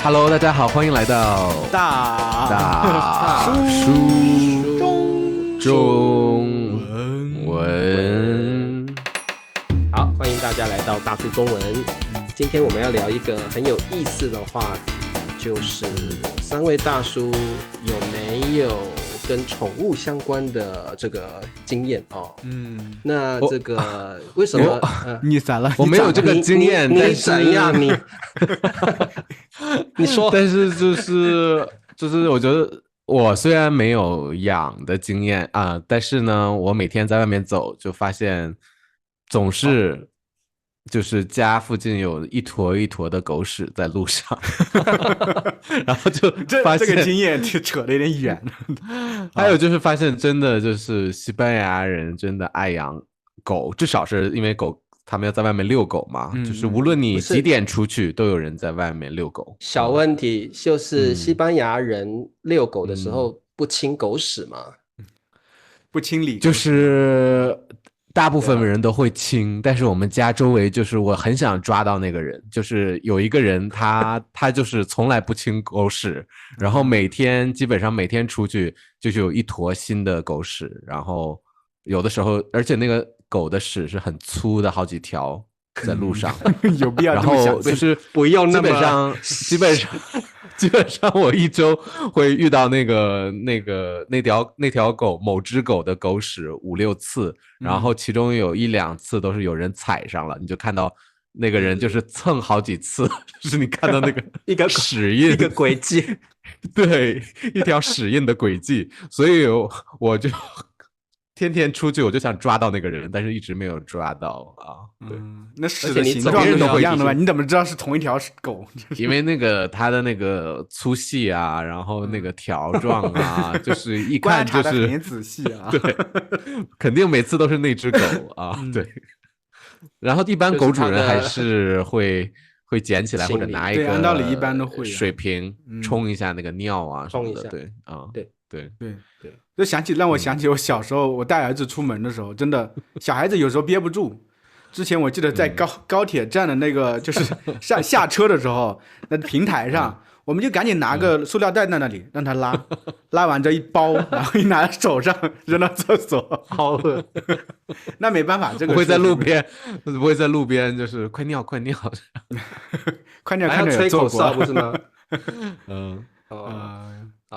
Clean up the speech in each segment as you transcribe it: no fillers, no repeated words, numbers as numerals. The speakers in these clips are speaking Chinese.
Hello， 大家好，欢迎来到大叔中文。好，欢迎大家来到大叔中文。今天我们要聊一个很有意思的话题，就是三位大叔有没有跟宠物相关的这个经验哦？那这个为什么？你咋了？我没有这个经验，你怎样？你说，但是就是我觉得我虽然没有养的经验啊，但是呢，我每天在外面走就发现总是就是家附近有一坨一坨的狗屎在路上，然后就发现这个经验扯得有点远。还有就是发现真的就是西班牙人真的爱养狗，至少是因为狗他们要在外面遛狗嘛，就是无论你几点出去都有人在外面遛狗。小问题就是西班牙人遛狗的时候不清狗屎吗？不清理，就是大部分人都会清，但是我们家周围就是我很想抓到那个人，就是有一个人他就是从来不清狗屎，然后基本上每天出去就是有一坨新的狗屎，然后有的时候而且那个狗的屎是很粗的，好几条在路上，有必要然这么想？后就是不用那么基本上我一周会遇到那条狗某只狗的狗屎5-6次，然后其中有1-2次都是有人踩上了，你就看到那个人就是蹭好几次，就是你看到那个一个屎印，一个轨迹。对，一条屎印的轨迹，所以我就天天出去，我就想抓到那个人，但是一直没有抓到啊。对，那屎的形状是一样的吗？你怎么知道是同一条狗？因为它的那个粗细啊，然后那个条状啊，就是一看就是观察得很仔细啊。对，肯定每次都是那只狗啊。对，然后一般狗主人还是会捡起来或者拿一个按道理一般都会水瓶冲一下那个尿啊什么的。对啊，对，就让我想起我小时候，我带儿子出门的时候，真的小孩子有时候憋不住。之前我记得在高铁站的那个就是下车的时候，那平台上，我们就赶紧拿个塑料袋在那里让他拉完这一包，然后一拿在手上扔到厕所，好恶。那没办法，这个不会在路边就是快尿快尿快尿，还要吹口哨不是吗？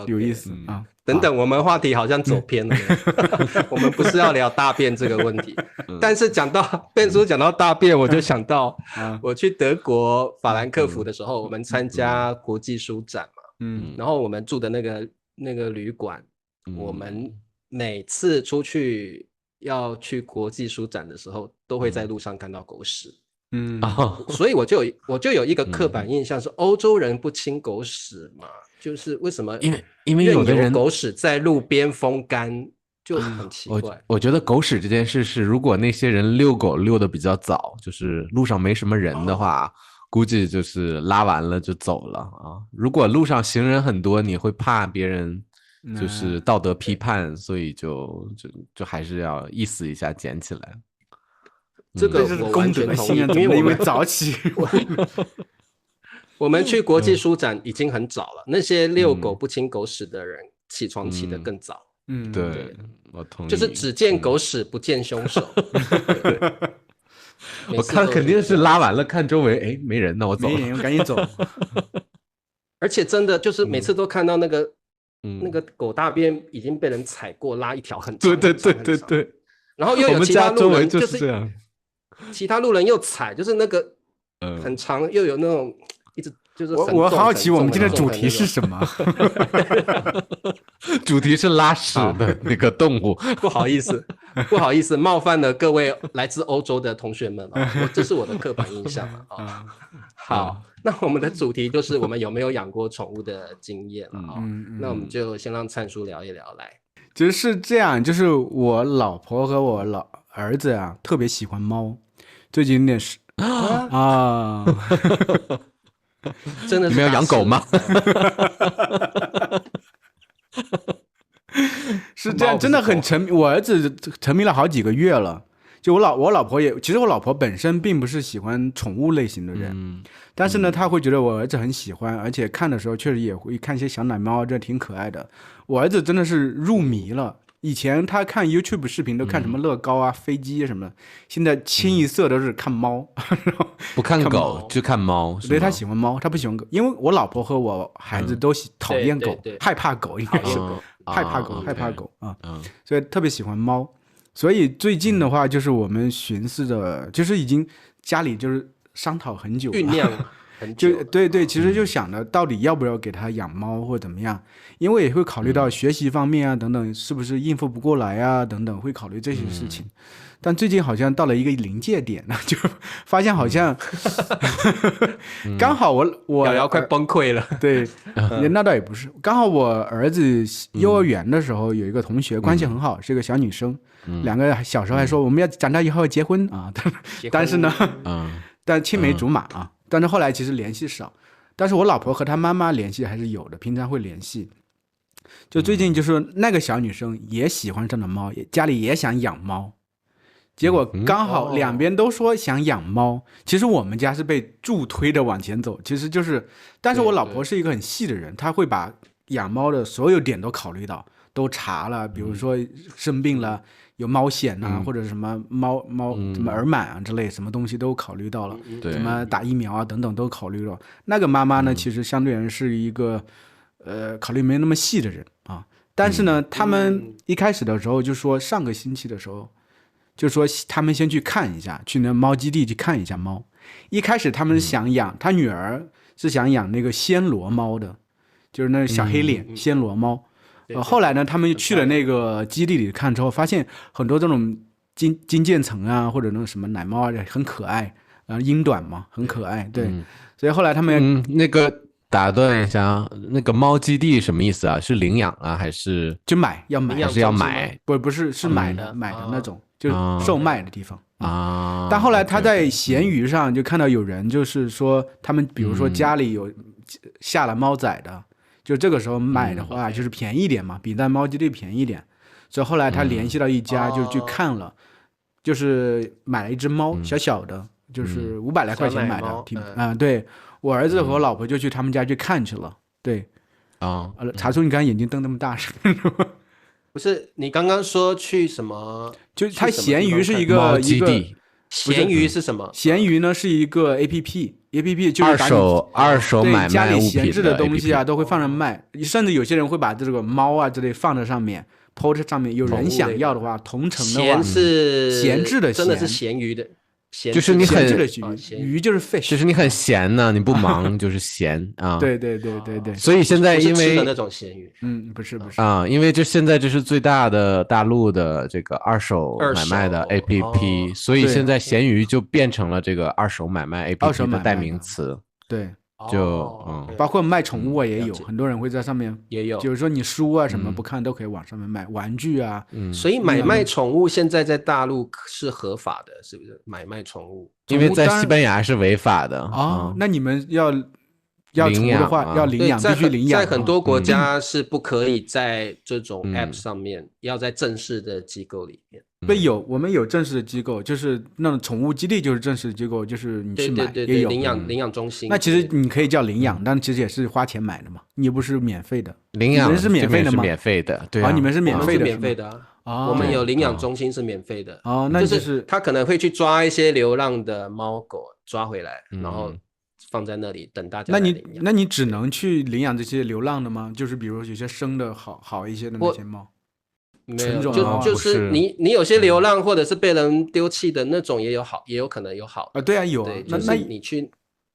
有意思啊。等等，我们话题好像走偏了。我们不是要聊大便这个问题，但是讲到大便，我就想到我去德国法兰克福的时候，我们参加国际书展嘛，然后我们住的那个旅馆，我们每次出去要去国际书展的时候，都会在路上看到狗屎。所以我就有一个刻板印象是欧洲人不清狗屎嘛，就是为什么？因为有的人狗屎在路边风干就很奇怪。我觉得狗屎这件事是，如果那些人遛狗遛得比较早，就是路上没什么人的话，估计就是拉完了就走了啊。如果路上行人很多，你会怕别人就是道德批判，所以就还是要意思一下捡起来。这个我完全同意，因为早起。我们去国际书展已经很早了，那些遛狗不清狗屎的人起床起得更早。对，我同意。就是只见狗屎不见凶手。我看肯定是拉完了，看周围，哎，没人，那我走了。没人，赶紧走。而且真的就是每次都看到那个狗大便已经被人踩过，拉一条很长。对。然后又有其他路人就是这样，其他路人又踩，就是那个很长，又有那种一直就是我好奇我们今天的主题是什么？主题是拉屎的那个动物。不好意思，冒犯了各位来自欧洲的同学们这是我的刻板印象啊。好，那我们的主题就是我们有没有养过宠物的经验那我们就先让灿叔聊一聊来。其实是这样，就是我老婆和我儿子啊，特别喜欢猫。最近那是真的是你们要养狗吗？是这样，真的很沉迷。我儿子沉迷了好几个月了，就我老婆也，其实我老婆本身并不是喜欢宠物类型的人，但是呢，她会觉得我儿子很喜欢，而且看的时候确实也会看一些小奶猫，这挺可爱的。我儿子真的是入迷了。以前他看 YouTube 视频都看什么乐高啊、飞机什么的，现在清一色都是看猫，不看狗就看猫。所以他喜欢猫，他不喜欢狗。因为我老婆和我孩子都讨厌狗，害怕狗，应该是害怕狗啊，所以特别喜欢猫。所以最近的话，就是我们寻思着，就是已经家里就是商讨很久了，酝酿很久。对，其实就想着到底要不要给他养猫或怎么样，因为也会考虑到学习方面啊等等，是不是应付不过来啊等等，会考虑这些事情。但最近好像到了一个临界点了，就发现好像刚好我瑶瑶快崩溃了。对，那倒也不是，刚好我儿子幼儿园的时候有一个同学关系很好，是个小女生，两个小时候还说我们要长大以后要结婚啊，但是呢，但青梅竹马啊。但是后来其实联系少，但是我老婆和她妈妈联系还是有的，平常会联系。就最近就是那个小女生也喜欢上了猫，家里也想养猫，结果刚好两边都说想养猫。其实我们家是被助推的往前走，其实就是，但是我老婆是一个很细的人，她会把养猫的所有点都考虑到，都查了，比如说生病了。有猫癣啊，或者什么猫什么耳螨啊之类，什么东西都考虑到了，什么打疫苗啊等等都考虑了。那个妈妈呢，其实相对而言是一个考虑没那么细的人啊。但是呢，他们一开始的时候就说，上个星期的时候就说他们先去看一下，去那猫基地去看一下猫。一开始他们想养，他女儿是想养那个暹罗猫的，就是那小黑脸暹罗猫。后来呢，他们去了那个基地里看之后，发现很多这种金渐层啊，或者那种什么奶猫啊，很可爱，英短嘛，很可爱。对，所以后来他们那个打断一下，那个猫基地什么意思啊？是领养啊，还是就要买？还是要买？不是买的那种，就是售卖的地方啊。但后来他在闲鱼上就看到有人就是说，他们比如说家里有下了猫崽的。就这个时候买的话，就是便宜一点嘛，比在猫基地便宜一点。所以后来他联系到一家，就去看了，就是买了一只猫，小小的，就是500来块钱买的。对，我儿子和我老婆就去他们家去看去了。对，查出你刚才眼睛瞪那么大是不是？你刚刚说去什么？就它闲鱼是一个基地。闲鱼是什么？闲鱼呢是一个 APP 就是二手买卖家里闲闲置的东西啊，都会放着卖，甚至有些人会把这个猫啊之类放在上面 ，PO 上面，有人想要的话，同城的话，闲是闲置的，真的是闲鱼的。就是你很鱼就是 fish， 就是你很闲呢，你不忙就是闲啊。对。所以现在因为不是吃的那种闲鱼，不是啊，因为这现在这是最大的大陆的这个二手买卖的 APP，所以现在闲鱼就变成了这个二手买卖 APP 的代名词。对。包括卖宠物啊也有，很多人会在上面也有，就是说你书啊什么不看都可以往上面卖，玩具啊。所以买卖宠物现在在大陆是合法的，是不是？买卖宠物，因为在西班牙是违法的啊。那你们要宠物的话，要领养，必须领养。在很多国家是不可以在这种 App 上面，要在正式的机构里面。我们有正式的机构，就是那种宠物基地，就是正式的机构，就是你去买也有领养中心。那其实你可以叫领养，但其实也是花钱买的嘛，你又不是免费的。领养是免费的吗？免费的，对啊，你们是免费的，免费的啊。我们有领养中心是免费的那就是他可能会去抓一些流浪的猫狗抓回来，然后放在那里等大家来领养。那你只能去领养这些流浪的吗？就是比如有些生的好一些的那些猫。没有，就是你有些流浪或者是被人丢弃的那种也有可能有好啊。对啊，有啊。那你去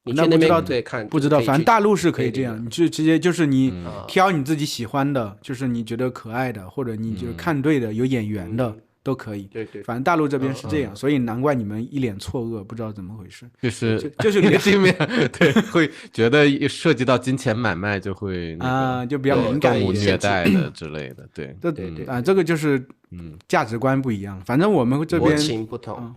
那边对看不知道，反正大陆是可以这样，你去直接就是你挑你自己喜欢的，就是你觉得可爱的，或者你就看对的，有眼缘的都可以。对，反正大陆这边是这样，所以难怪你们一脸错愕，不知道怎么回事。就是这面对会觉得涉及到金钱买卖就会就比较敏感，动物虐待的之类的。对这个就是价值观不一样。反正我们这边国情不同，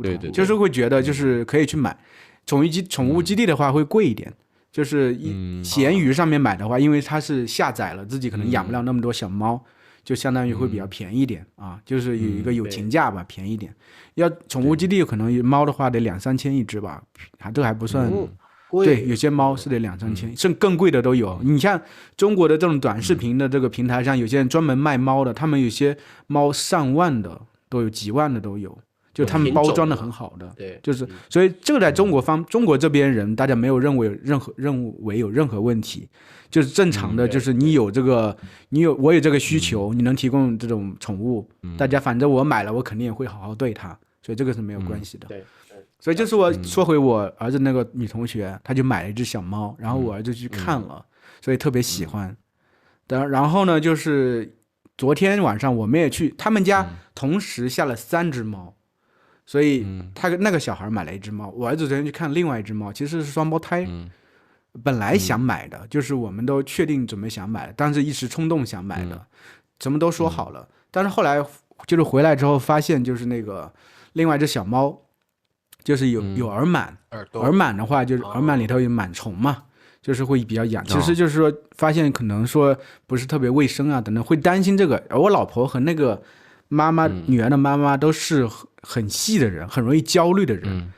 对，就是会觉得就是可以去买。宠物基地的话会贵一点，就是闲鱼上面买的话，因为它是下载了，自己可能养不了那么多小猫，就相当于会比较便宜一点啊，就是有一个友情价吧，便宜一点。要宠物基地可能猫的话得2-3千一只吧，这还不算。对，有些猫是得2-3千，甚至更贵的都有。你像中国的这种短视频的这个平台上，有些人专门卖猫的，他们有些猫上万的都有，几万的都有，就他们包装的很好的。对，就是所以这个在中国这边人，大家没有认为有任何问题，就是正常的，就是我有这个需求，你能提供这种宠物，大家反正我买了，我肯定也会好好对它，所以这个是没有关系的。对。所以就是我说回我儿子那个女同学，她就买了一只小猫，然后我儿子去看了，所以特别喜欢。然后呢，就是昨天晚上我们也去他们家，同时下了3只猫，所以他那个小孩买了一只猫，我儿子昨天去看另外一只猫，其实是双胞胎。本来想买的，就是我们都确定准备想买的，但是一时冲动想买的，什么都说好了。但是后来就是回来之后发现，就是那个另外一只小猫。就是有耳螨，耳螨的话就是耳螨里头有螨虫嘛，就是会比较痒。其实就是说发现可能说不是特别卫生啊等等，会担心这个。而我老婆和那个女儿的妈妈都是很细的人，很容易焦虑的人，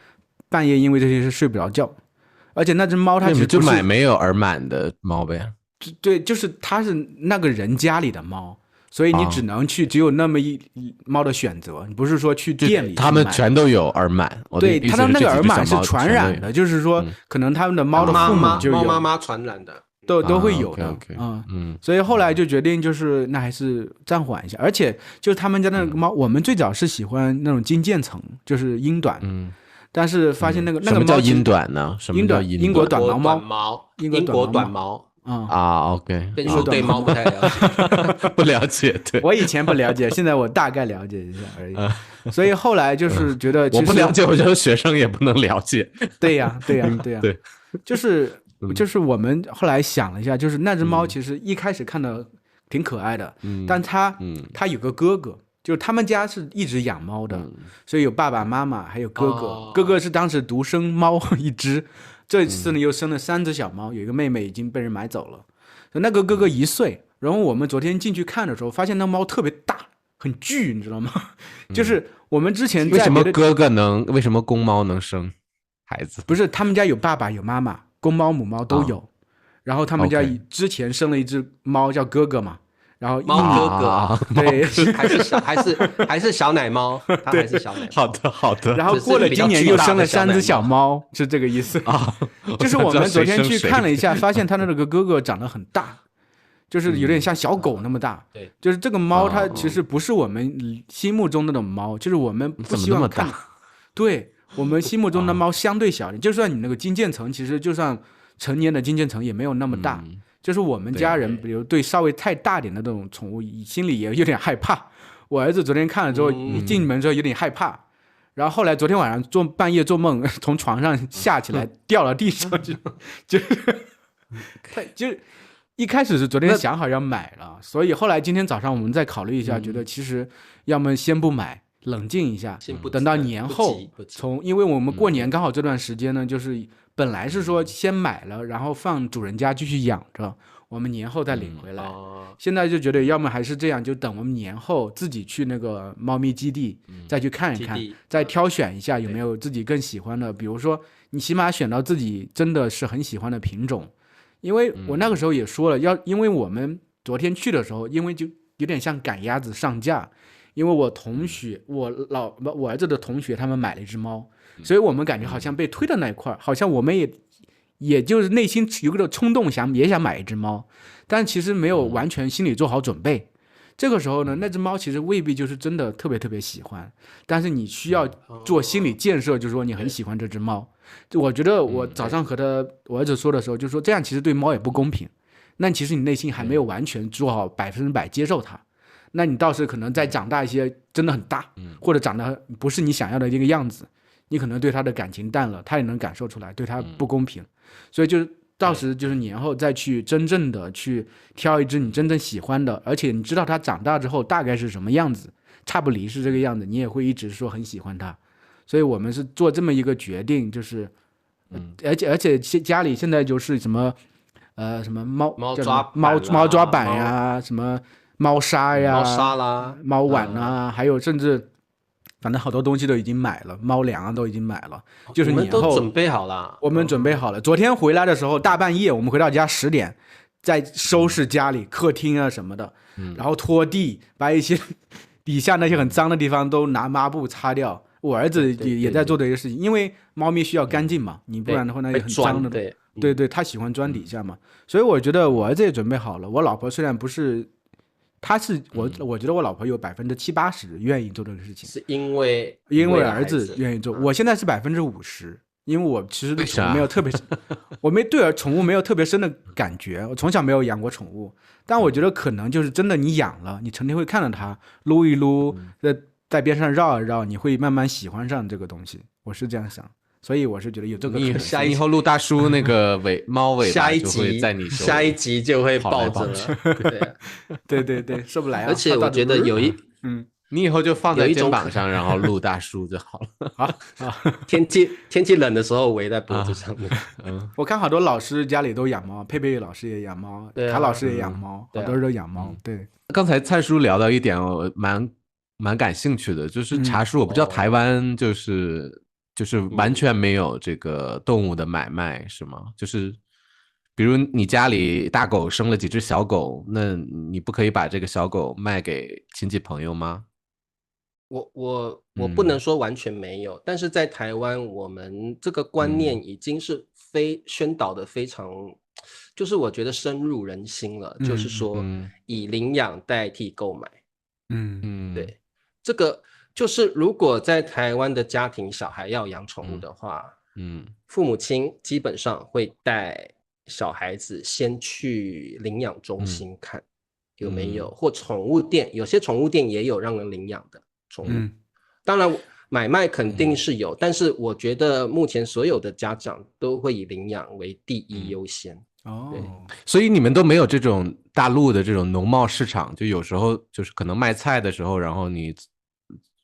半夜因为这些事睡不着觉。而且那只猫它其实就买没有耳螨的猫呗。对，就是它是那个人家里的猫。所以你只能去只有那么一猫的选择，你不是说去店里。他们全都有耳螨。对，他的那个耳螨是传染的，就是说可能他们的猫的父母就有猫妈妈传染的，都会有的。所以后来就决定就是那还是暂缓一下，而且就是他们家那个猫，我们最早是喜欢那种金渐层，就是英短。但是发现那个什么叫英短呢？什么叫英国短毛猫？英国短毛。OK， 变数对猫不太了解，不了解。对，我以前不了解，现在我大概了解一下而已。所以后来就是觉得，我不了解，我觉得学生也不能了解。对呀，就是我们后来想了一下，就是那只猫其实一开始看的挺可爱的，但它有个哥哥，就是他们家是一直养猫的，所以有爸爸妈妈还有哥哥，哥哥是当时独生猫一只。这次呢又生了3只小猫，有一个妹妹已经被人买走了。那个哥哥1岁，然后我们昨天进去看的时候，发现那猫特别大，很巨，你知道吗？就是我们之前在为什么为什么公猫能生孩子？不是，他们家有爸爸有妈妈，公猫母猫都有。然后他们家之前生了一只猫叫哥哥嘛。然后猫哥哥，对，还是小奶猫，它还是小奶猫。好的。然后过了今年又生了3只小猫，是这个意思啊。就是我们昨天去看了一下，发现它那个哥哥长得很大，就是有点像小狗那么大。对，就是这个猫它其实不是我们心目中那种猫，就是我们不希望看。对，我们心目中的猫相对小一点，就算你那个金渐层，其实就算成年的金渐层也没有那么大。就是我们家人，比如对稍微太大点的那种宠物，心里也有点害怕。我儿子昨天看了之后，一进门之后有点害怕，然后后来昨天晚上半夜做梦，从床上下起来掉了地上，就一开始是昨天想好要买了，所以后来今天早上我们再考虑一下，觉得其实要么先不买，冷静一下，等到年后因为我们过年刚好这段时间呢，就是本来是说先买了，然后放主人家继续养着，我们年后再领回来。现在就觉得要么还是这样，就等我们年后自己去那个猫咪基地再去看一看，再挑选一下有没有自己更喜欢的，比如说你起码选到自己真的是很喜欢的品种。因为我那个时候也说了，因为我们昨天去的时候，因为就有点像赶鸭子上架，因为我同学我儿子的同学他们买了一只猫，所以我们感觉好像被推到那一块，好像我们也就是内心有个冲动也想买一只猫，但其实没有完全心里做好准备。这个时候呢，那只猫其实未必就是真的特别特别喜欢，但是你需要做心理建设，就是说你很喜欢这只猫。我觉得我早上和我儿子说的时候，就说这样其实对猫也不公平。那其实你内心还没有完全做好100%接受它，那你倒是可能再长大一些，真的很大，或者长得不是你想要的这个样子，你可能对它的感情淡了，它也能感受出来，对它不公平。所以就到时就是年后再去真正的去挑一只你真正喜欢的，而且你知道它长大之后大概是什么样子，差不离是这个样子，你也会一直说很喜欢它。所以我们是做这么一个决定，就是而且家里现在就是什么什么猫抓板呀，什么猫砂呀、猫砂啦、猫碗啊，还有甚至反正好多东西都已经买了，猫粮啊都已经买了，就是你们年后都准备好了。我们准备好了。昨天回来的时候大半夜，我们回到家10点，在收拾家里客厅啊什么的，然后拖地，把一些底下那些很脏的地方都拿抹布擦掉。我儿子也在做这些事情，因为猫咪需要干净嘛，你不然的话那就很脏的。对，他喜欢钻底下嘛，所以我觉得我儿子也准备好了。我老婆虽然不是，我觉得我老婆有70%-80%愿意做这个事情，是因为儿子愿意做。我现在是50%，因为我其实对宠物没有特别，我对宠物没有特别深的感觉，我从小没有养过宠物，但我觉得可能就是真的你养了，你成天会看着它撸一撸，在边上绕一绕，你会慢慢喜欢上这个东西，我是这样想，所所以我是觉得有这个可能性。以后陆大叔那个猫尾巴下一就会集在你手里下一集就会抱着了。对，受不来啊！而且我觉得有一你以后就放在肩膀上，然后陆大叔就好了。好，天气冷的时候围在脖子上面。我看好多老师家里都养猫，佩佩老师也养猫，卡老师也养猫，好多人都养猫。对，刚才蔡叔聊到一点，我蛮感兴趣的，就是茶叔，我不知道台湾就是完全没有这个动物的买卖是吗？就是比如你家里大狗生了几只小狗，那你不可以把这个小狗卖给亲戚朋友吗？我不能说完全没有，但是在台湾，我们这个观念已经是宣导的非常，就是我觉得深入人心了，就是说以领养代替购买。对，这个就是如果在台湾的家庭小孩要养宠物的话，父母亲基本上会带小孩子先去领养中心看有没有，或宠物店，有些宠物店也有让人领养的宠物。当然买卖肯定是有，但是我觉得目前所有的家长都会以领养为第一优先。对，所以你们都没有这种大陆的这种农贸市场，就有时候就是可能卖菜的时候，然后你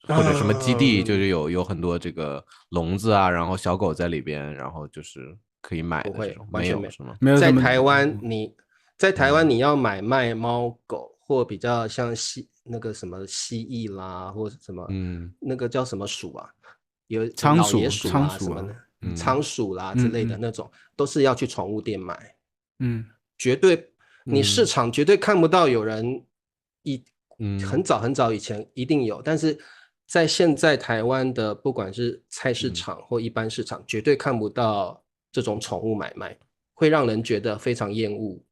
或者什么基地，就是有很多这个笼子啊，然后小狗在里边，然后就是可以买的这种，没有是吗？没有。在台湾你要买卖猫狗，或比较像那个什么蜥蜴啦，或什么那个叫什么鼠啊，有仓鼠、老爷鼠啊什么的，仓鼠啦之类的那种，都是要去宠物店买。绝对你市场绝对看不到有人很早以前一定有，但是在现在台湾的不管是菜市场或一般市场，绝对看不到这种宠物买卖，会让人觉得非常厌恶。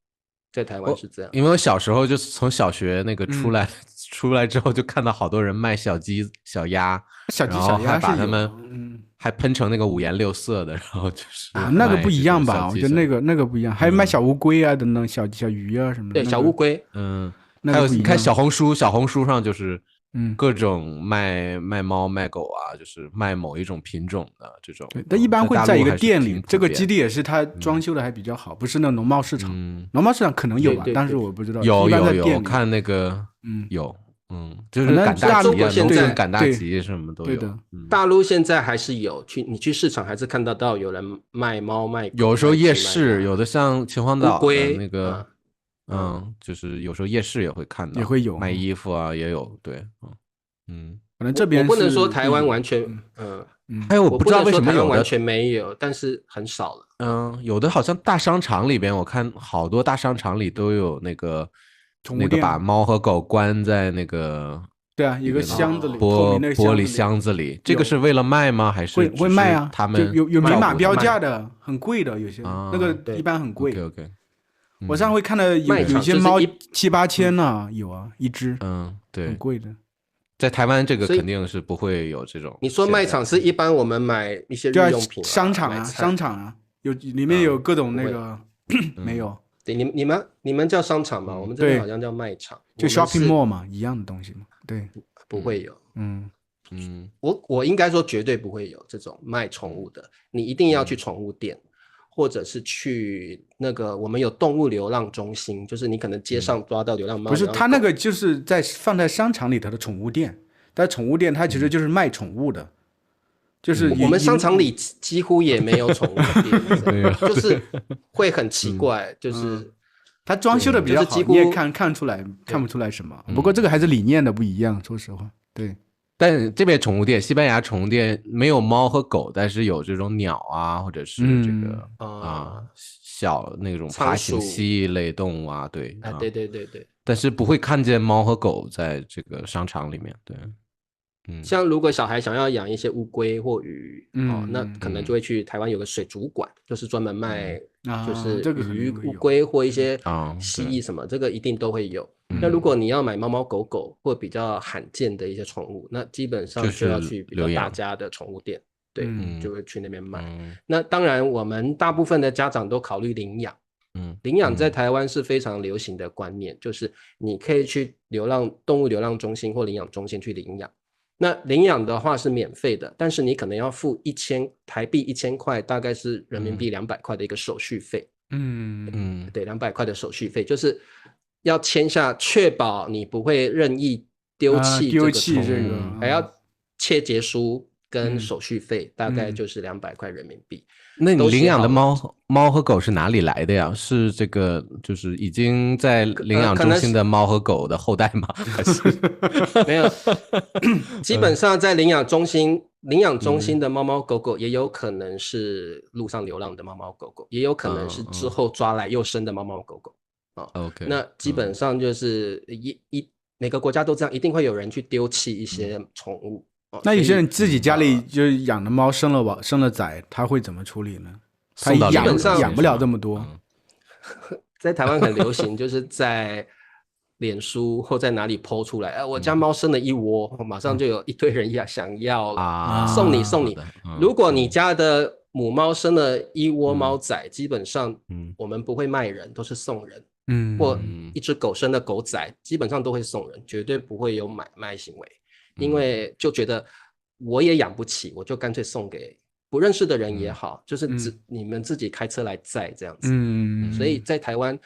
在台湾是这样，因为我小时候就是从小学那个出来之后，就看到好多人卖小鸡、小鸭，然后还把它们还喷成那个5颜6色的，然后就是那个不一样吧？我觉得那个不一样，还有卖小乌龟啊等等，小鱼啊什么的。对，小乌龟，还有你看小红书上就是各种卖猫卖狗啊，就是卖某一种品种的这种。但一般会在一个店里，这个基地也是它装修的还比较好，不是那种农贸市场。农贸市场可能有吧，但是我不知道。有，看那个有，就是赶大集啊，农村赶大集什么都有。大陆现在还是有你去市场还是看得到有人卖猫卖狗。有时候夜市有的像秦皇岛的那个。就是有时候夜市也会看到，也会有卖衣服啊，也有。对，可能这边我不能说台湾完全，还有我不知道为什么有的完全没有，但是很少了。有的好像大商场里边，我看好多大商场里都有那个把猫和狗关在那个对啊一个箱子里，玻璃箱子里，这个是为了卖吗？还是会卖啊？他们有明码标价的，很贵的，有些那个一般很贵。OK。我上回看到有些猫7-8千呢，有啊，一只，对，很贵的。在台湾这个肯定是不会有这种。你说卖场是一般我们买一些日用品，商场啊，里面有各种那个没有。对，你们叫商场嘛，我们这边好像叫卖场，就 shopping mall 嘛，一样的东西嘛。对，不会有。我应该说绝对不会有这种卖宠物的，你一定要去宠物店。或者是去那个我们有动物流浪中心，就是你可能街上抓到流浪猫。不是，它那个就是放在商场里头的宠物店，但宠物店它其实就是卖宠物的，就是我们商场里几乎也没有宠物的店，就是会很奇怪，就是它装修的比较好，就是几乎你也看不出来什么。不过这个还是理念的不一样，说实话。对，但这边宠物店，西班牙宠物店没有猫和狗，但是有这种鸟啊，或者是这个小那种爬行蜥蜴类动物啊，对啊，对对对对。但是不会看见猫和狗在这个商场里面，对。像如果小孩想要养一些乌龟或鱼，那可能就会去台湾有个水族馆，就是专门卖就是鱼、乌龟或一些蜥蜴什么，这个一定都会有。那如果你要买猫猫狗狗或比较罕见的一些宠物，那基本上就要去比较大家的宠物店，对，就会去那边买。那当然，我们大部分的家长都考虑领养。领养在台湾是非常流行的观念，就是你可以去动物流浪中心或领养中心去领养。那领养的话是免费的，但是你可能要付台币1000块，大概是人民币200块的一个手续费。对，200块的手续费，就是要签下确保你不会任意丢弃这个宠物，还要切结书跟手续费，大概就是200块人民币。那你领养的猫和狗是哪里来的呀？是这个就是已经在领养中心的猫和狗的后代吗？还是没有？基本上在领养中心的猫猫狗狗也有可能是路上流浪的猫猫狗狗，也有可能是之后抓来又生的猫猫狗狗。OK， 那基本上就是每个国家都这样，一定会有人去丢弃一些宠物。那有些人自己家里就养的猫生了崽，他会怎么处理呢？他养不了这么多。在台湾很流行，就是在脸书或在哪里 po 出来，我家猫生了一窝，马上就有一堆人想要送你。如果你家的母猫生了一窝猫仔，基本上我们不会卖人，都是送人。或一只狗生的狗仔，基本上都会送人，绝对不会有买卖行为。因为就觉得我也养不起，我就干脆送给不认识的人也好，就是你们自己开车来载这样子。所以在台湾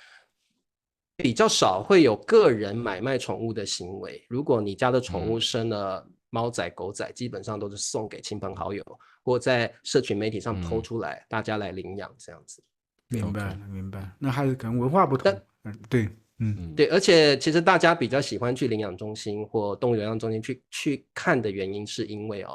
比较少会有个人买卖宠物的行为。如果你家的宠物生了猫仔狗仔，基本上都是送给亲朋好友，或在社群媒体上 po 出来，大家来领养这样子。明白了，那还是可能文化不同。对。对，而且其实大家比较喜欢去领养中心或动物流浪中心去看的原因，是因为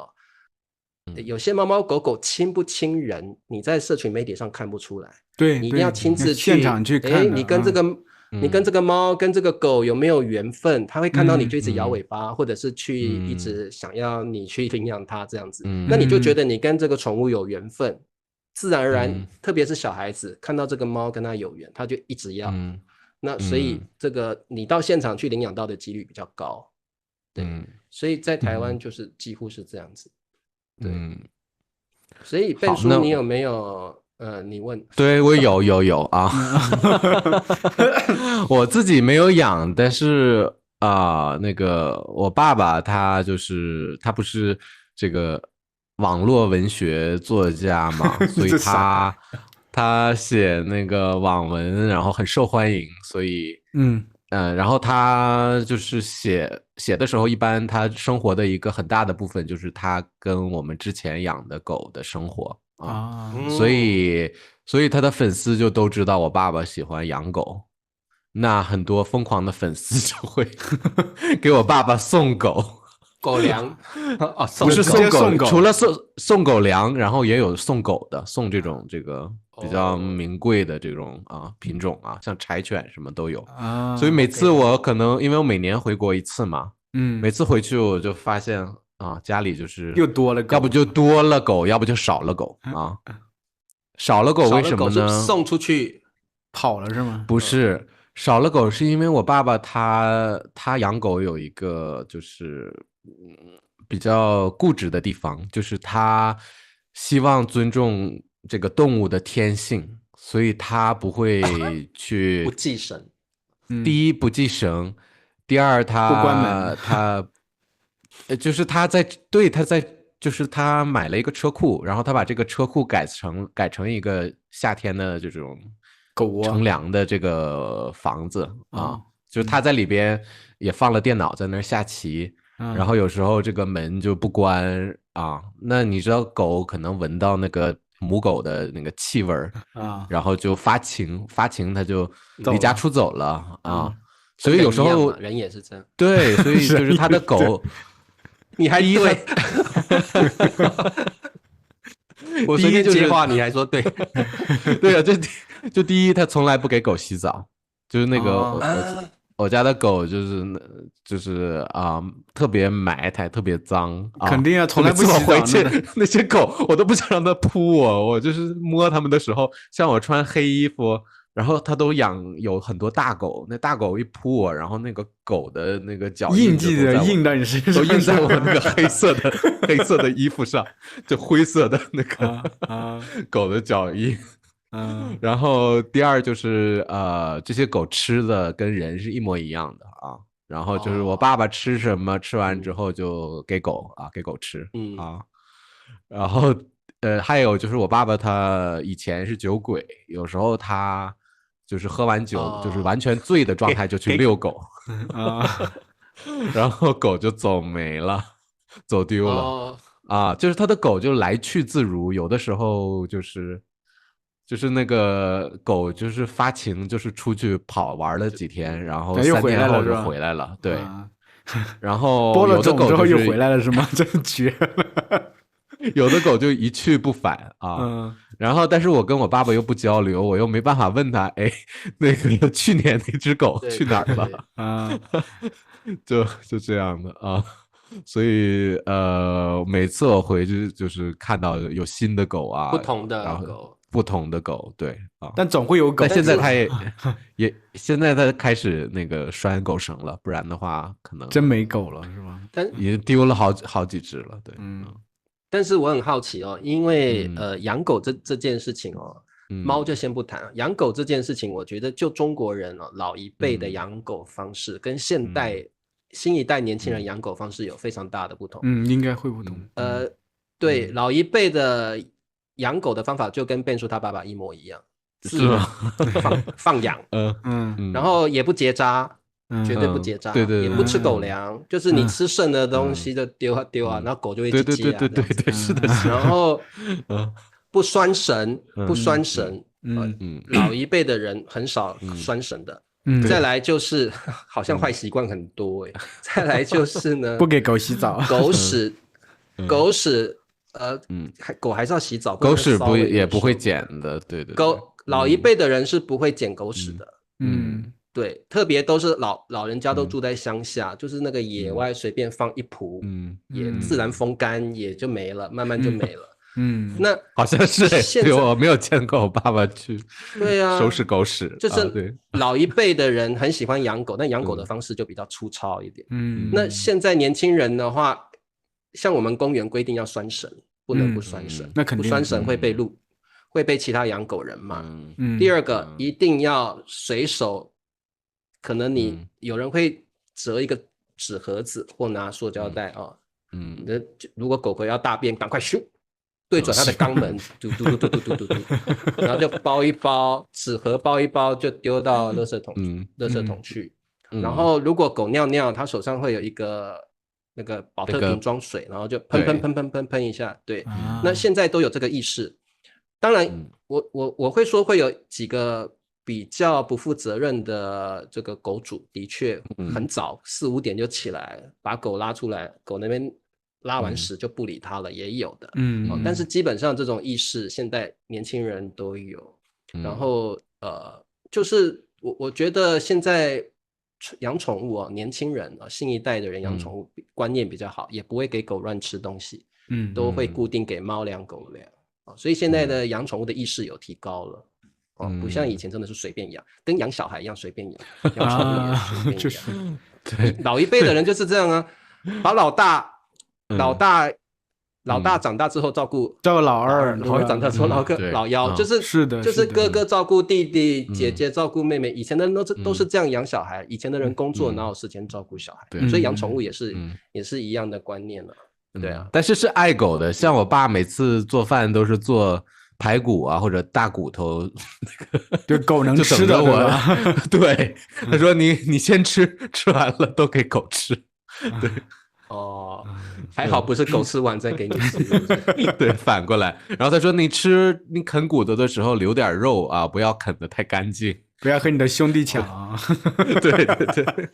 有些猫猫狗狗亲不亲人，你在社群媒体上看不出来。对，你一定要亲自去现场去看。你跟这个猫跟这个狗有没有缘分？它会看到你就一直摇尾巴，或者是去一直想要你去领养它这样子。那你就觉得你跟这个宠物有缘分，自然而然，特别是小孩子看到这个猫跟它有缘，他就一直要。那所以这个你到现场去领养到的几率比较高。对，所以在台湾就是几乎是这样子。对，所以贝叔你有没有你问？对，我有啊。我自己没有养，但是那个我爸爸他不是这个网络文学作家嘛，所以他写那个网文，然后很受欢迎，所以然后他就是写的时候，一般他生活的一个很大的部分就是他跟我们之前养的狗的生活所以他的粉丝就都知道我爸爸喜欢养狗，那很多疯狂的粉丝就会给我爸爸送狗。狗粮不是送狗，除了送狗粮，然后也有送狗的，送这个比较名贵的这种品种像柴犬什么都有所以每次我可能因为我每年回国一次嘛，每次回去我就发现家里就是又多了狗，要不就多了狗，要不就少了狗少了狗为什么呢？送出去跑了是吗？不是。少了狗是因为我爸爸他养狗有一个就是比较固执的地方，就是他希望尊重这个动物的天性，所以他不会去不祭神。第一不祭神，第二他不关门，他就是他就是他买了一个车库，然后他把这个车库改成一个夏天的这种狗窝乘凉的这个房子就是他在里边也放了电脑在那儿下棋然后有时候这个门就不关那你知道狗可能闻到那个母狗的那个气味啊，然后就发情，它就离家出走了啊。所以跟有时候人也是这样，对，所以就是它的狗，你还对，我随便接话你还说对，对啊，就第一，它从来不给狗洗澡，就是那个我家的狗就是特别埋汰，特别脏啊，肯定啊，从来不洗澡。回去那些狗我都不想让它扑我就是摸它们的时候，像我穿黑衣服，然后它都有很多大狗，那大狗一扑我，然后那个狗的那个脚印记的印到你身上，都印在我那个黑色的衣服上，就灰色的那个狗的脚印。然后第二就是这些狗吃的跟人是一模一样的啊。然后就是我爸爸吃什么，吃完之后就给狗吃啊。然后还有就是我爸爸他以前是酒鬼，有时候他就是喝完酒就是完全醉的状态就去遛狗然后狗就走没了，走丢了就是他的狗就来去自如，有的时候就是那个狗就是发情，就是出去跑玩了几天，然后3天后就回来了，对。然后播了种之后又回来了是吗？真绝了。有的狗就一去不返啊。然后但是我跟我爸爸又不交流，我又没办法问他，哎，那个去年那只狗去哪儿了就这样的啊。所以每次我回去就是看到有新的狗啊，不同的狗，对啊。但总会有狗。但现在他现在他开始那个拴狗绳了，不然的话可能真没狗了是吧？但已经丢了好几只了，对。但是我很好奇哦，因为养狗这件事情哦，猫就先不谈，养狗这件事情，我觉得就中国人老一辈的养狗方式跟新一代年轻人养狗方式有非常大的不同。应该会不同。对，老一辈的养狗的方法就跟Ben叔他爸爸一模一样，是吗？放养，然后也不结扎，绝对不结扎，对，也不吃狗粮，就是你吃剩的东西就丢啊，然后狗就会叽叽啊，对，是的，然后不拴绳，老一辈的人很少拴绳的。再来就是好像坏习惯很多再来就是呢，不给狗洗澡，狗屎狗还是要洗澡，狗屎也不会捡的，对，老一辈的人是不会捡狗屎的，对，特别都是老人家都住在乡下，就是那个野外随便放一蒲，也自然风干也就没了，慢慢就没了。那好像是我没有见过我爸爸去收拾狗屎，就是老一辈的人很喜欢养狗，但养狗的方式就比较粗糙一点。那现在年轻人的话，像我们公园规定要拴绳，不能不拴绳，那肯定不拴绳会被录，会被其他养狗人骂。第二个一定要随手，可能你有人会折一个纸盒子或拿塑胶袋如果狗狗要大便，赶快咻。对准它的肛门，嘟，然后就包一包纸盒，包一包就丢到垃圾桶去。然后如果狗尿尿，它手上会有一个那个保特瓶装水，然后就喷一下。对，那现在都有这个意识。当然，我会说会有几个比较不负责任的这个狗主，的确很早4、5点就起来把狗拉出来，狗那边。拉完屎就不理他了，也有的，但是基本上这种意识现在年轻人都有，然后就是我觉得现在养宠物年轻人新一代的人养宠物观念比较好，也不会给狗乱吃东西，都会固定给猫粮狗粮，所以现在的养宠物的意识有提高了，不像以前真的是随便养，跟养小孩一样随便养，养宠物也随便养，对，老一辈的人就是这样啊，把老大长大之后照顾老二，老二长大之后老幺，就是哥哥照顾弟弟，姐姐照顾妹妹。以前的人都是这样养小孩，以前的人工作哪有时间照顾小孩？所以养宠物也是一样的观念了。对啊，但是爱狗的，像我爸每次做饭都是做排骨或者大骨头，就狗能吃的我。对，他说你先吃完了都给狗吃。对。哦，还好不是狗吃完再给你吃，是不是对，反过来。然后他说你啃骨头的时候留点肉啊，不要啃得太干净。不要和你的兄弟抢啊。对对对，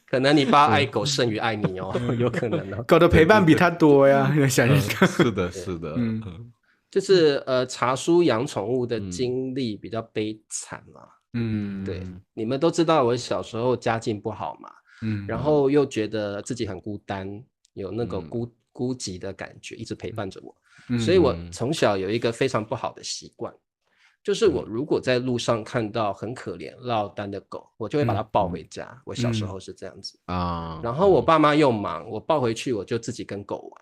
可能你爸爱狗胜于爱你哦，有可能哦。狗的陪伴比他多呀，想想看。是的，是的，就是茶叔养宠物的经历比较悲惨嘛。对，你们都知道我小时候家境不好嘛，然后又觉得自己很孤单，有那个孤寂的感觉，一直陪伴着我，所以我从小有一个非常不好的习惯，就是我如果在路上看到很可怜落单的狗，我就会把它抱回家。我小时候是这样子啊，然后我爸妈又忙，我抱回去我就自己跟狗玩。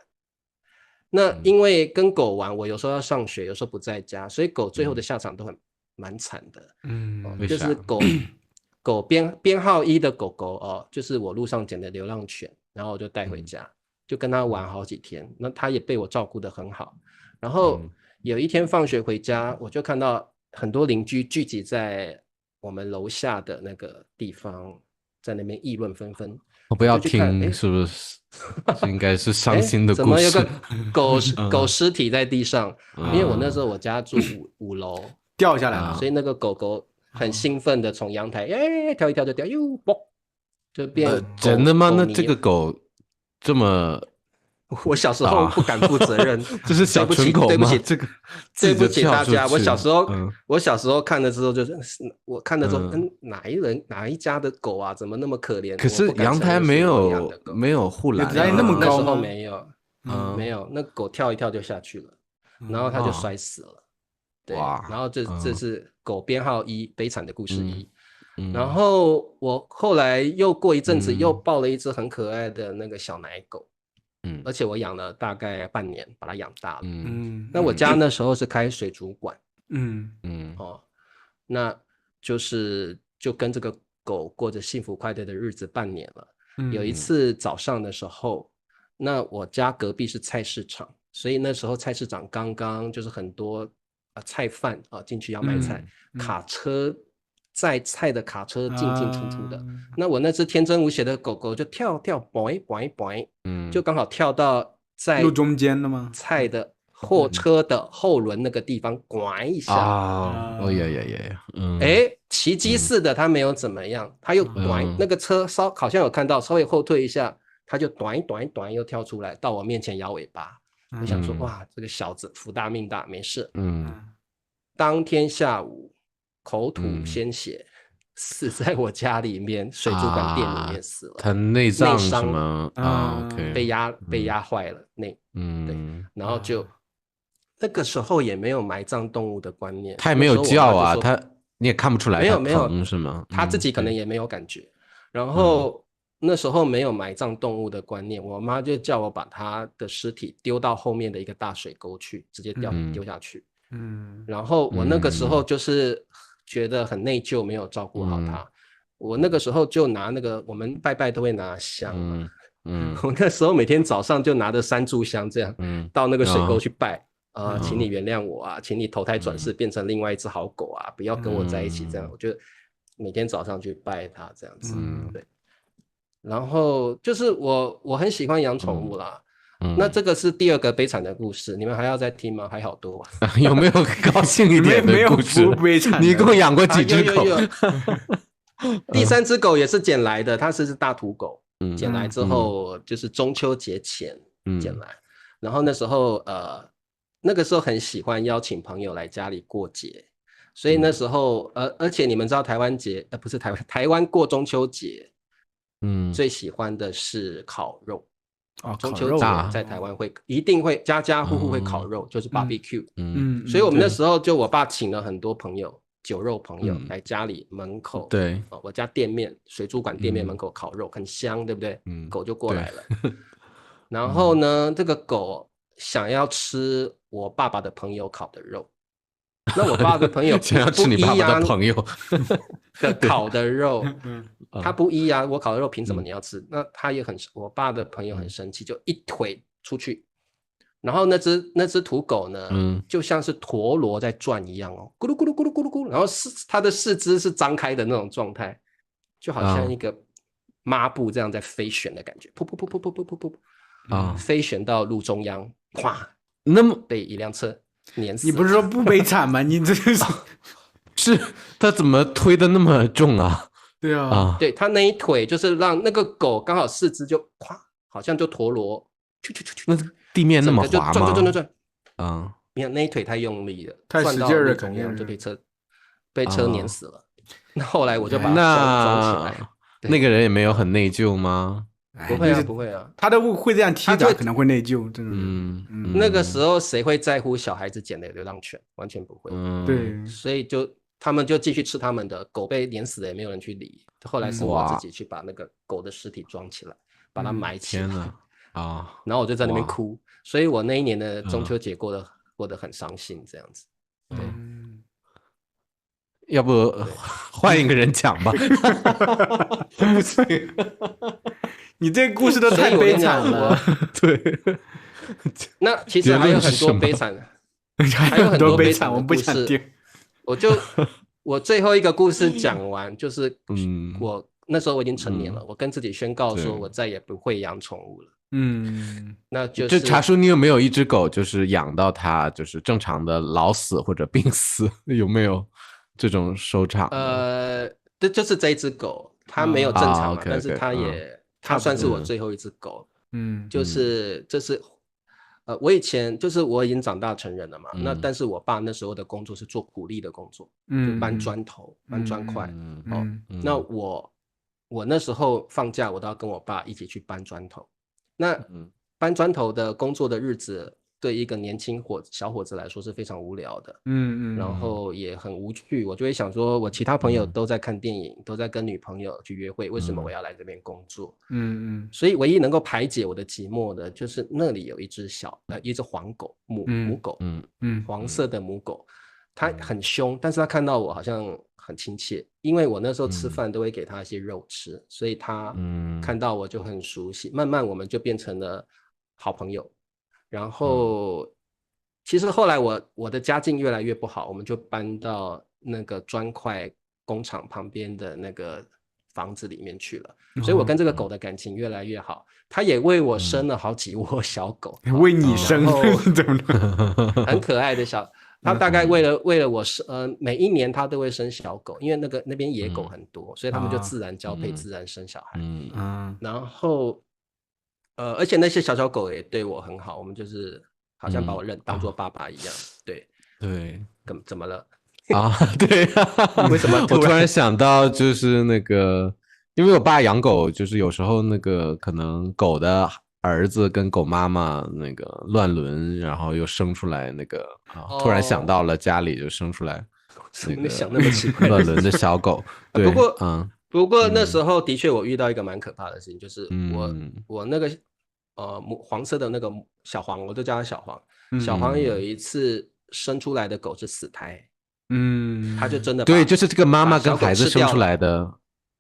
那因为跟狗玩，我有时候要上学，有时候不在家，所以狗最后的下场都蛮惨的。就是狗编号1的狗狗哦，就是我路上捡的流浪犬，然后我就带回家，就跟它玩好几天。那它也被我照顾得很好。然后有一天放学回家，我就看到很多邻居聚集在我们楼下的那个地方，在那边议论纷纷。我不要听，是不是？这应该是伤心的故事。怎么有个狗尸体在地上？因为我那时候我家住5楼，掉下来了，所以那个狗狗很兴奋的从阳台跳一跳就掉，又啵就变。真的吗？那这个狗这么……我小时候不敢负责任，这是小纯狗吗？对不起，这个对不起大家。我小时候看的时候，就是我看的时候，哪一家的狗啊，怎么那么可怜？可是阳台没有护栏，那么高吗？那时候没有，没有，那狗跳一跳就下去了，然后它就摔死了。对，然后这是狗编号1，悲惨的故事1。然后我后来又过一阵子，又抱了一只很可爱的那个小奶狗。而且我养了大概半年，把它养大了。那我家那时候是开水族馆。那就跟这个狗过着幸福快乐的日子半年了。有一次早上的时候，那我家隔壁是菜市场，所以那时候菜市场刚刚就是很多菜贩进去要卖菜，卡车载菜的卡车进出的。那我那只天真无邪的狗狗就跳boing boing boing，就刚好跳到在路中间的吗？菜的货车的后轮那个地方，咣一下哦奇迹似的，它没有怎么样，它又那个车好像有看到，稍微后退一下，它就短又跳出来，到我面前摇尾巴。我想说，哇，这个小子福大命大，没事。当天下午口吐鲜血，死在我家里面水族馆店里面死了。他内脏什么？OK， 被压坏了对，然后就那个时候也没有埋葬动物的观念，他也没有叫啊，你也看不出来，没有是吗？他自己可能也没有感觉。然后那时候没有埋葬动物的观念，我妈就叫我把他的尸体丢到后面的一个大水沟去，直接丢下去。然后我那个时候就是觉得很内疚，没有照顾好他。我那个时候就拿那个我们拜拜都会拿香嘛，我那时候每天早上就拿着3炷香这样，到那个水沟去拜。请你原谅我啊，请你投胎转世变成另外一只好狗啊，不要跟我在一起这样。我就每天早上去拜他这样子。对。然后就是我很喜欢养宠物啦。那这个是第2个悲惨的故事，你们还要再听吗？还好多有没有高兴一点的故事？没有不悲惨。你一共养过几只狗？第3只狗也是捡来的，它是大土狗。捡来之后就是中秋节前捡来，然后那个时候很喜欢邀请朋友来家里过节，所以那时候而且你们知道台湾节不是台湾过中秋节，最喜欢的是烤肉。中秋节在台湾一定会家家户户会烤肉，就是 barbecue。所以我们那时候就我爸请了很多朋友，酒肉朋友来家里门口，对，我家店面水族馆店面门口烤肉，很香，对不对？狗就过来了。然后呢，这个狗想要吃我爸爸的朋友烤的肉，那我爸的朋友想要吃你爸爸的朋友的烤的肉，他不依啊，我烤的肉凭什么你要吃？那他也我爸的朋友很生气，就一腿出去。然后那只土狗呢，就像是陀螺在转一样哦，咕噜咕噜咕噜咕噜咕噜，然后它的四肢是张开的那种状态，就好像一个抹布这样在飞旋的感觉，噗噗噗噗噗噗噗噗啊，飞旋到路中央，咵，那么被一辆车碾死。你不是说不悲惨吗？你这是是他怎么推的那么重啊？对啊，啊，对，他那一腿就是让那个狗刚好四肢就咵，好像就陀螺，那地面那么整个就滑吗？转，啊，你看那一腿太用力了，太转到使劲了路中肯定是央就被车碾死了。那后来我就把它装起来。那个人也没有很内疚吗？哎不会啊，就是不会啊。他都会这样踢的，他就可能会内疚，这种人。那个时候谁会在乎小孩子捡的流浪犬？完全不会。对，所以他们就继续吃他们的，狗被碾死了也没有人去理。后来是我自己去把那个狗的尸体装起来，把它埋起来。天哪啊！然后我就在那边哭，所以我那一年的中秋节过得很伤心，这样子。对，要不换一个人讲吧？不行，你这故事都太悲惨了。对，那其实还有很多悲惨的，还有很多悲惨的故事。我最后一个故事讲完，就是我那时候我已经成年了，我跟自己宣告说，我再也不会养宠物了。那就是茶叔，你有没有一只狗，就是养到它就是正常的老死或者病死，有没有这种收场？这就是这一只狗，它没有正常嘛，但是它算是我最后一只狗。就是这是我以前就是我已经长大成人了嘛，那但是我爸那时候的工作是做苦力的工作，就搬砖头、搬砖块。那我那时候放假，我都要跟我爸一起去搬砖头。那搬砖头的工作的日子，对一个年轻小伙子来说是非常无聊的。然后也很无趣。我就会想说，我其他朋友都在看电影，都在跟女朋友去约会，为什么我要来这边工作？所以唯一能够排解我的寂寞的，就是那里有一只黄狗，母狗，黄色的母狗，它很凶，但是它看到我好像很亲切，因为我那时候吃饭都会给它一些肉吃，所以它看到我就很熟悉，慢慢我们就变成了好朋友。然后其实后来我的家境越来越不好，我们就搬到那个砖块工厂旁边的那个房子里面去了，所以我跟这个狗的感情越来越好，它也为我生了好几窝小狗，为你生，怎么很可爱的它大概为了我每一年它都会生小狗，因为那边野狗很多，所以他们就自然交配，自然生小孩。然后而且那些小狗也对我很好，我们就是好像把我当作爸爸一样。对，怎么了啊？对啊，为什么我突然想到，就是那个，因为我爸养狗，就是有时候那个可能狗的儿子跟狗妈妈那个乱伦，然后又生出来那个突然想到了家里就生出来那个想那么奇怪乱伦的小狗。对，不过那时候的确我遇到一个蛮可怕的事情，就是我那个黄色的那个小黄，我都叫它小黄。小黄有一次生出来的狗是死胎，它就真的对，就是这个妈妈跟孩子生出来的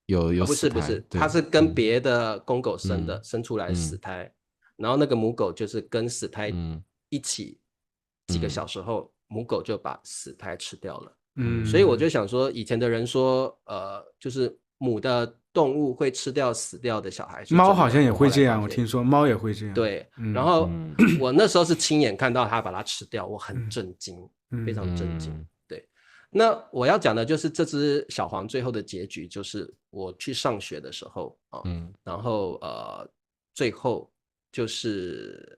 有死胎，不是，它是跟别的公狗生的，生出来死胎，然后那个母狗就是跟死胎一起，几个小时后，母狗就把死胎吃掉了。所以我就想说，以前的人说，就是母的动物会吃掉死掉的小孩，猫好像也会这样，我听说猫也会这样。对，然后我那时候是亲眼看到它把它吃掉，我很震惊，非常震惊。对，那我要讲的就是这只小黄最后的结局，就是我去上学的时候然后最后就是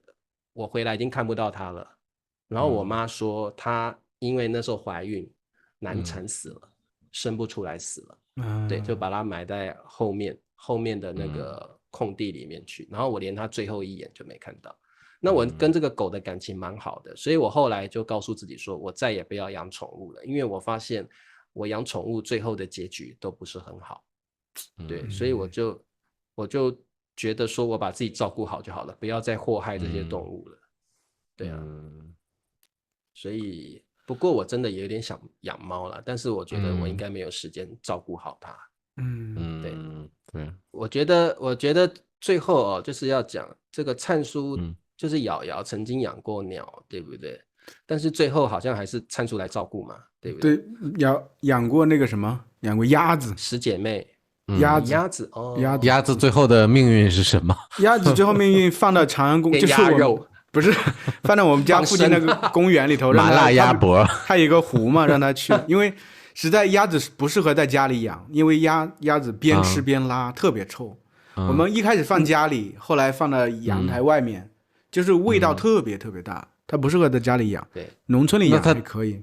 我回来已经看不到它了，然后我妈说她因为那时候怀孕难产死了，生不出来死了。对，就把它埋在后面的那个空地里面去，然后我连它最后一眼就没看到。那我跟这个狗的感情蛮好的，所以我后来就告诉自己说，我再也不要养宠物了，因为我发现我养宠物最后的结局都不是很好。对，所以我就觉得说我把自己照顾好就好了，不要再祸害这些动物了。对啊，所以不过我真的也有点想养猫了，但是我觉得我应该没有时间照顾好它。对，我觉得最后就是要讲这个灿叔，就是瑶瑶曾经养过鸟，对不对？但是最后好像还是灿叔来照顾嘛，对不对？对，养过那个什么，养过鸭子，十姐妹。鸭子，鸭子哦，鸭子最后的命运是什么？鸭子最后命运放到长安宫，变就是我们鸭肉，不是放在我们家附近那个公园里头，让麻辣鸭脖。它有一个湖嘛，让它去，因为实在鸭子不适合在家里养，因为鸭子边吃边拉，特别臭。我们一开始放家里，后来放到阳台外面，就是味道特别特别大，它不适合在家里养。对，农村里养还可以。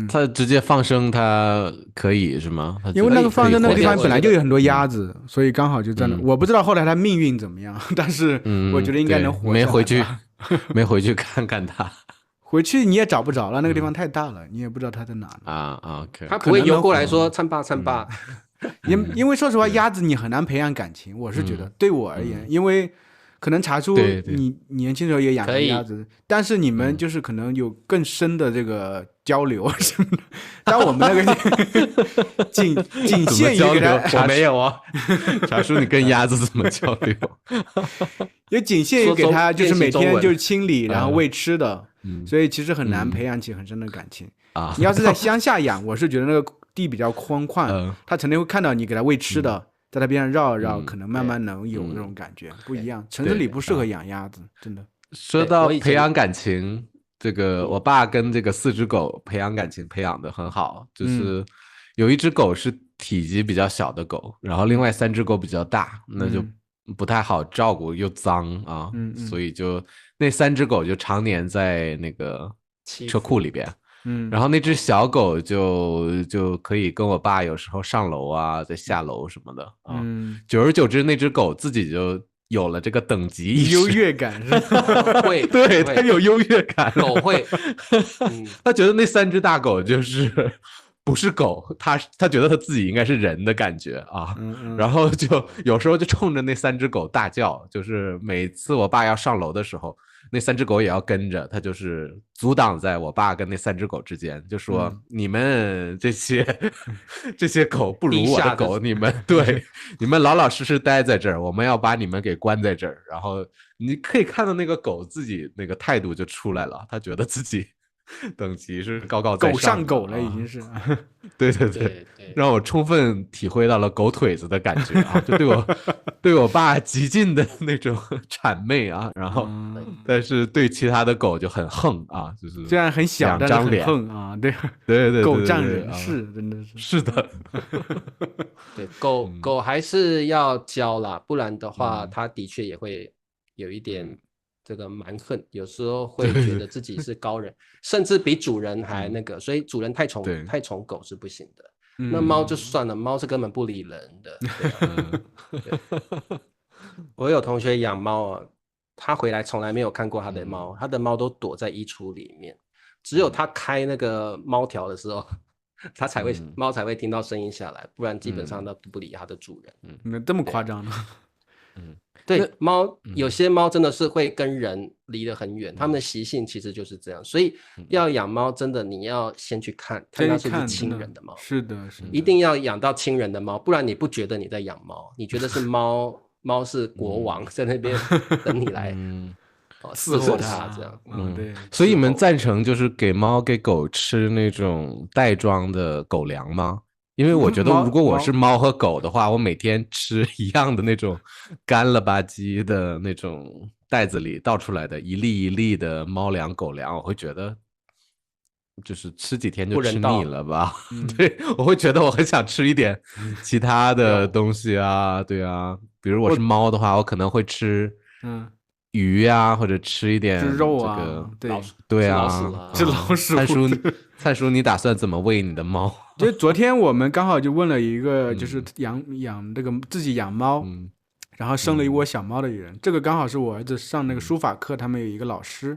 它直接放生，它可以是吗？因为那个放生那个地方本来就有很多鸭子，子，所以刚好就在那。我不知道后来它命运怎么样，但是我觉得应该能活下来。没回去，没回去看看它。回去你也找不着了，那个地方太大了，你也不知道它在哪啊。OK， 它不会游过来说参爸参爸。因为说实话，鸭子你很难培养感情，我是觉得对我而言，因为可能查出你年轻时候也养过鸭子，但是你们就是可能有更深的这个交流什么的。但我们那个仅限于给他，我没有啊。查叔，你跟鸭子怎么交流？也仅限于给他，就是每天就是清理，然后喂吃的，所以其实很难培养起很深的感情啊。你要是在乡下养，我是觉得那个地比较宽旷，他肯定会看到你给他喂吃的。在它边上绕绕，可能慢慢能有那种感觉，不一样。城市里不适合养鸭子，真的。说到培养感情，这个我爸跟这个4只狗培养感情培养的很好，就是有一只狗是体积比较小的狗，然后另外3只狗比较大，那就不太好照顾，又脏啊，所以就那3只狗就常年在那个车库里边。然后那只小狗就可以跟我爸有时候上楼啊，再下楼什么的啊。久而久之，那只狗自己就有了这个等级意识，优越感是吧？会，对，它有优越感。狗会，他觉得那3只大狗就是不是狗，他觉得他自己应该是人的感觉啊。然后就有时候就冲着那3只狗大叫，就是每次我爸要上楼的时候。那3只狗也要跟着，他就是阻挡在我爸跟那3只狗之间，就说你们这些狗不如我的狗，你们老老实实待在这儿，我们要把你们给关在这儿。然后你可以看到那个狗自己那个态度就出来了，他觉得自己等级是高高在上，狗上狗了已经是。对，让我充分体会到了狗腿子的感觉啊，就对我爸极尽的那种谄媚啊，然后但是对其他的狗就很横啊，就是虽然很小，但是很横啊，对，狗仗人势，真的是的。对，狗还是要教啦，不然的话，它的确也会有一点这个蛮横，有时候会觉得自己是高人，甚至比主人还那个，所以主人太宠狗是不行的。那猫就算了，猫是根本不理人的。我有同学养猫啊，他回来从来没有看过他的猫，他的猫都躲在衣橱里面，只有他开那个猫条的时候，猫才会听到声音下来，不然基本上都不理他的主人。这么夸张呢？对，猫有些猫真的是会跟人离得很远，它们的习性其实就是这样，所以要养猫真的你要先去看它是不是亲人的猫，是的，一定要养到亲人的猫，不然你不觉得你在养猫，你觉得是猫是国王在那边等你来伺候它这样。对，所以你们赞成就是给猫给狗吃那种袋装的狗粮吗？因为我觉得如果我是猫和狗的话，我每天吃一样的那种干了吧唧的那种袋子里倒出来的一粒一粒的猫粮狗粮，我会觉得就是吃几天就吃腻了吧。对，我会觉得我很想吃一点其他的东西啊。对啊，比如我是猫的话，我可能会吃鱼啊，或者吃一点吃肉啊，对啊，吃老鼠。蔡叔，你打算怎么喂你的猫？就昨天我们刚好就问了一个，就是养这个自己养猫，然后生了一窝小猫的人。这个刚好是我儿子上那个书法课，他们有一个老师，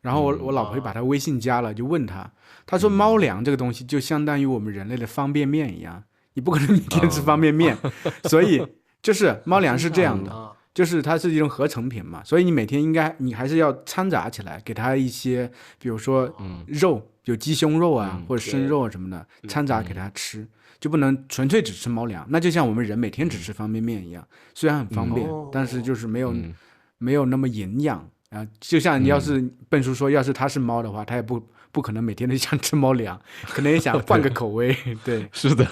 然后我老婆把他微信加了，就问他，他说猫粮这个东西就相当于我们人类的方便面一样，你不可能每天吃方便面，所以就是猫粮是这样的。就是它是一种合成品嘛，所以你每天你还是要掺杂起来，给它一些，比如说肉，有鸡胸肉啊，或者生肉什么的，掺杂给它吃，就不能纯粹只吃猫粮。那就像我们人每天只吃方便面一样，虽然很方便，但是就是没有那么营养啊。就像你要是笨叔说，要是它是猫的话，它也不可能每天都想吃猫粮，可能也想换个口味。对，是的。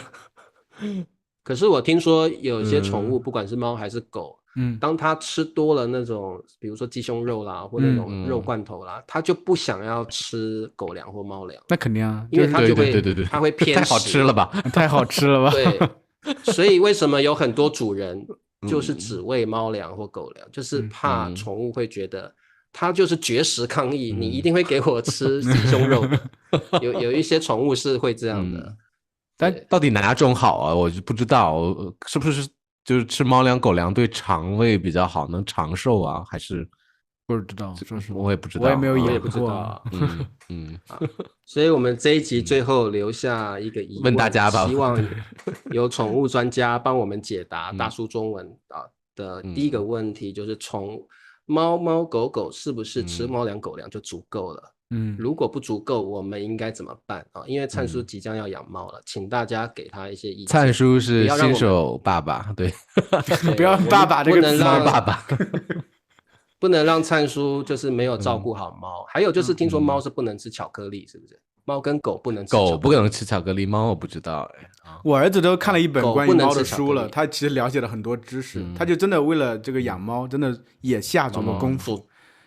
可是我听说有些宠物，不管是猫还是狗，当它吃多了那种，比如说鸡胸肉啦，或那种肉罐头啦，它就不想要吃狗粮或猫粮。那肯定啊，因为它就会，对，它会偏食。太好吃了吧？太好吃了吧？对，所以为什么有很多主人就是只喂猫粮或狗粮，就是怕宠物会觉得它就是绝食抗议，你一定会给我吃鸡胸肉的。有一些宠物是会这样的。但到底哪种好啊？我就不知道，是不是就是吃猫粮、狗粮对肠胃比较好，能长寿啊？还是不知道？说实话，我也不知道，我也没有也养过。不知道。所以我们这一集最后留下一个疑问，问大家吧，希望有宠物专家帮我们解答。大叔中文的第一个问题就是：猫猫狗狗是不是吃猫粮、狗粮就足够了？如果不足够，我们应该怎么办啊？因为灿叔即将要养猫了，请大家给他一些意见。灿叔是新手爸爸，对，不要爸爸这个词，爸爸不能让灿叔就是没有照顾好猫。还有就是听说猫是不能吃巧克力，是不是？猫跟狗不能吃巧克力，狗不能吃巧克力，猫我不知道我儿子都看了一本关于猫的书了，他其实了解了很多知识，他就真的为了这个养猫，真的也下足了功夫。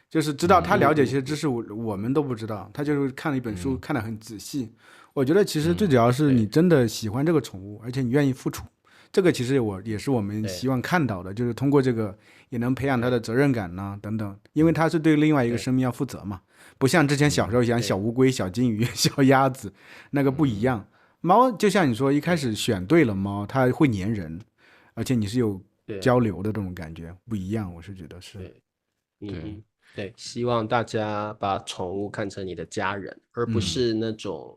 就是知道他了解一些知识，我们都不知道。他就是看了一本书，看得很仔细。我觉得其实最主要是你真的喜欢这个宠物，而且你愿意付出。这个其实也是我们希望看到的，就是通过这个也能培养他的责任感呐等等。因为他是对另外一个生命要负责嘛，不像之前小时候养小乌龟、小金鱼、小鸭子那个不一样。猫就像你说，一开始选对了猫，它会粘人，而且你是有交流的这种感觉，不一样。我是觉得是。对，希望大家把宠物看成你的家人，而不是那种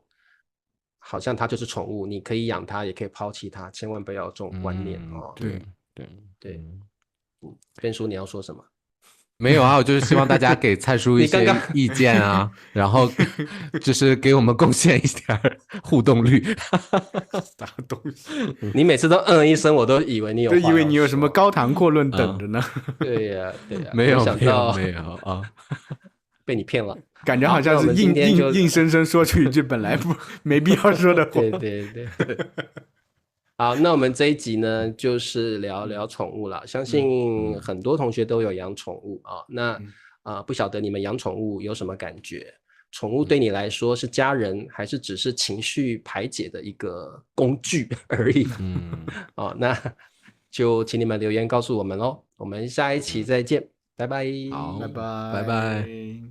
好像它就是宠物，你可以养它，也可以抛弃它，千万不要有这种观念哦。对，边叔你要说什么？没有啊，我就是希望大家给灿叔一些意见啊，然后就是给我们贡献一点互动率。啥东西？你每次都一声，我都以为你有，就以为你有什么高谈阔论等着呢。对呀，没有啊，被你骗了，感觉好像是硬生生说出一句本来没必要说的话。对。好，那我们这一集呢，就是聊聊宠物啦。相信很多同学都有养宠物啊。那不晓得你们养宠物有什么感觉？宠物对你来说是家人，还是只是情绪排解的一个工具而已？那就请你们留言告诉我们咯。我们下一期再见，拜拜。好，拜拜，拜拜。